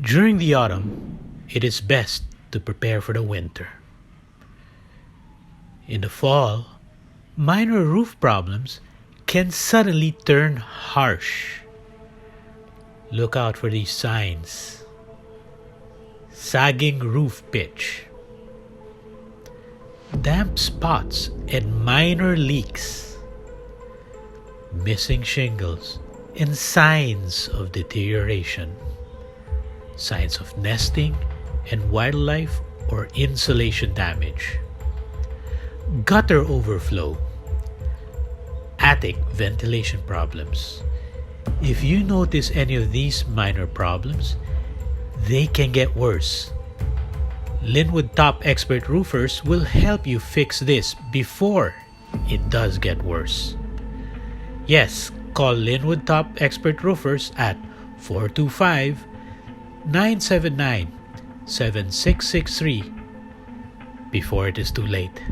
During the autumn, it is best to prepare for the winter. In the fall, minor roof problems can suddenly turn harsh. Look out for these signs: sagging roof pitch, damp spots and minor leaks, missing shingles and signs of deterioration, signs of nesting and wildlife or insulation damage, gutter overflow, attic ventilation problems. If you notice any of these minor problems, they can get worse. Lynnwood Top Expert Roofers will help you fix this before it does get worse. Yes, call Lynnwood Top Expert Roofers at 425-979-7663 before it is too late.